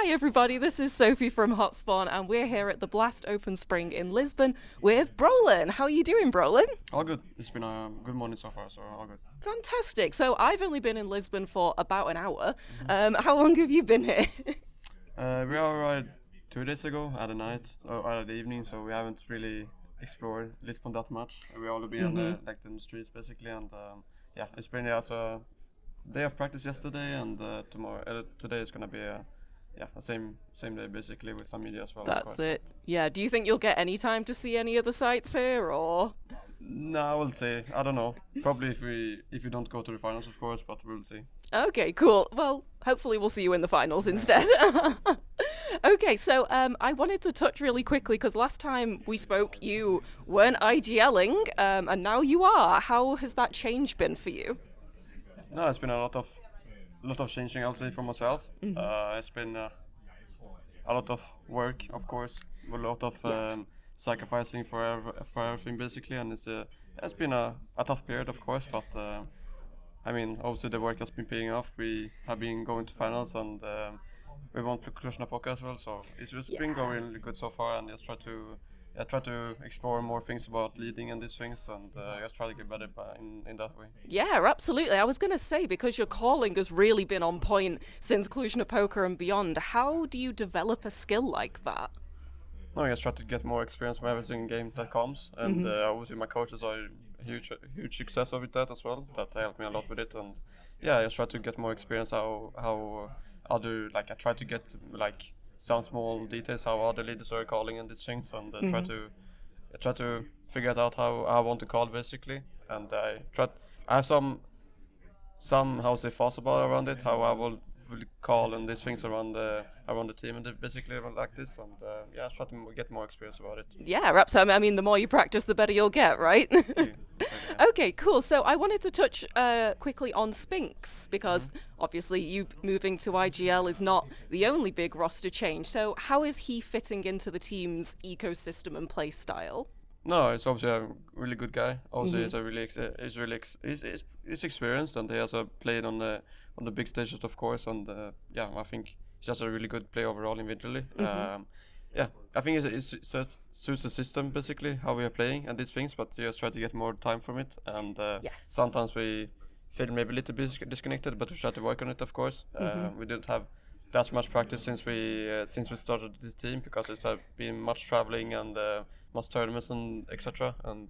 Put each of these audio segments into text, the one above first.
Hi everybody, this is Sophie from Hotspawn and we're here at the Blast Open Spring in Lisbon with Brollan. How are you doing, Brollan? All good. It's been a good morning so far, so all good. Fantastic. So I've only been in Lisbon for about an hour. How long have you been here? We arrived 2 days ago at the night, or at the evening, so we haven't really explored Lisbon that much. We only been on in the streets basically, and yeah, it's been a day of practice yesterday, and today is gonna be a same day basically with some media as well. That's it. Yeah. Do you think you'll get any time to see any of the sites here, or? No, I will say I don't know. Probably if we don't go to the finals, of course, but we'll see. Okay, cool. Well, hopefully we'll see you in the finals instead. Okay, so I wanted to touch really quickly because last time we spoke, you weren't IGLing, and now you are. How has that change been for you? No, it's been a lot of changing, I'll say, for myself. It's been a lot of work, of course, a lot of sacrificing for everything basically, and it's been a tough period, of course, but I mean, obviously the work has been paying off. We have been going to finals, and we won Cluj-Napoca as well, so it's just been going really good so far, and just try to explore more things about leading and these things, and just try to get better in that way. Yeah, absolutely. I was going to say, because your calling has really been on point since Cluj-Napoca and beyond, how do you develop a skill like that? No, I just try to get more experience from every single game that comes, and obviously my coaches are huge success of that as well. That helped me a lot with it, and yeah, I just try to get more experience how other, like, I try to get like some small details how other leaders are calling and these things, and try to figure it out how I want to call basically, and I have some how to say thoughts about around it, how I will call and these things around the team, and basically like this, and yeah, try to get more experience about it. Yeah, absolutely. I mean, the more you practice, the better you'll get, right? Okay, cool. So I wanted to touch quickly on Spinks, because obviously you moving to IGL is not the only big roster change. So how is he fitting into the team's ecosystem and play style? No, he's obviously a really good guy. Also, he's experienced, and he has played on the big stages, of course. And yeah, I think he's just a really good player overall individually. Yeah, I think it suits the system basically how we are playing and these things, but we just try to get more time from it. And sometimes we feel maybe a little bit disconnected, but we try to work on it, of course. We didn't have that much practice since we started this team, because it's been much traveling and much tournaments and etc. And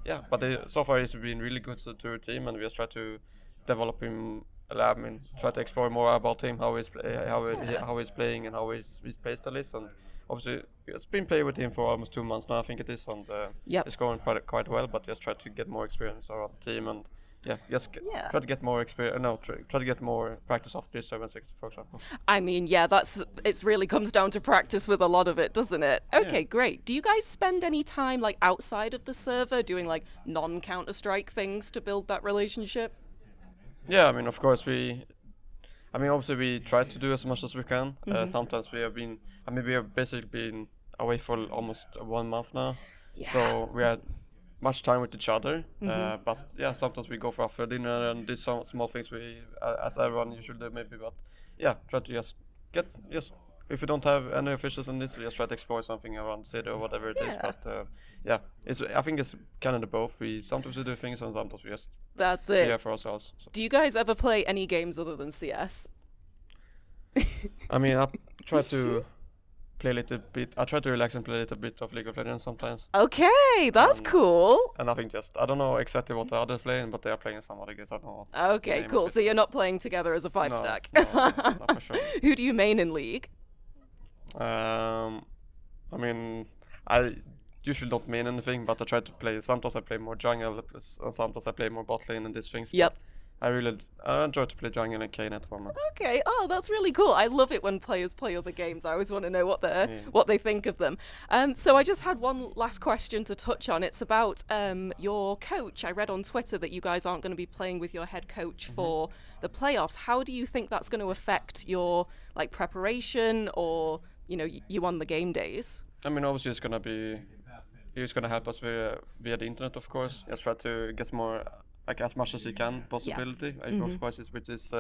yeah, but so far he's been really good to the team, and we just try to develop him. I mean, try to explore more about him, how he's playing and how his play style is, and obviously it's been playing with him for almost 2 months now, I think it is, and it's going quite well. But just try to get more experience around the team, and try to get more experience. No, try to get more practice off this 7-6, for example. I mean, yeah, it really comes down to practice with a lot of it, doesn't it? Okay, great. Do you guys spend any time like outside of the server doing like non-Counter-Strike things to build that relationship? Yeah, I mean, of course obviously we try to do as much as we can. Sometimes we have basically been away for almost 1 month now. Yeah. So we had much time with each other. But yeah, sometimes we go for after dinner and do some small things as everyone usually do maybe. But yeah, try to just if we don't have any officials in this, we just try to explore something around the city or whatever it is. But yeah, I think it's kind of the both. Sometimes we do things, and sometimes we just That's it. Yeah, for ourselves. So. Do you guys ever play any games other than CS? I mean, I try to play a little bit. I try to relax and play a little bit of League of Legends sometimes. Okay, that's cool. And I think I don't know exactly what the others playing, but they are playing some other games. I don't know. Okay, cool. So you're not playing together as a 5-stack. No, not for sure. Who do you main in League? I mean, I usually don't mean anything, but I try to play. Sometimes I play more jungle, and sometimes I play more bot lane and these things. Yep. I enjoy to play jungle and Kane at the moment. Okay. Oh, that's really cool. I love it when players play other games. I always want to know what they think of them. So I just had one last question to touch on. It's about your coach. I read on Twitter that you guys aren't going to be playing with your head coach for the playoffs. How do you think that's going to affect your like preparation or you on the game days? I mean, obviously he's gonna help us via the internet, of course. Just try to get more like as much as he can possibility. Of course, it's with his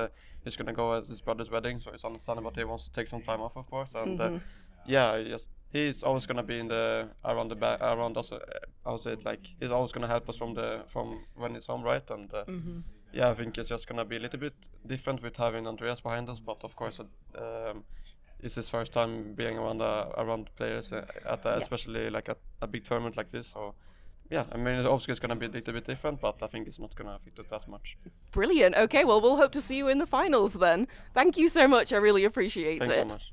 he's gonna go at his brother's wedding, so it's understandable he wants to take some time off, of course. And he's always gonna be in the around us. I would say it like he's always gonna help us from when he's home, right? And I think it's just gonna be a little bit different with having Andreas behind us, but of course. It's his first time being around players especially like at a big tournament like this. So I mean, obviously it's going to be a little bit different, but I think it's not going to affect it that much. Brilliant. Okay, well, we'll hope to see you in the finals then. Thank you so much. I really appreciate Thanks it. so much.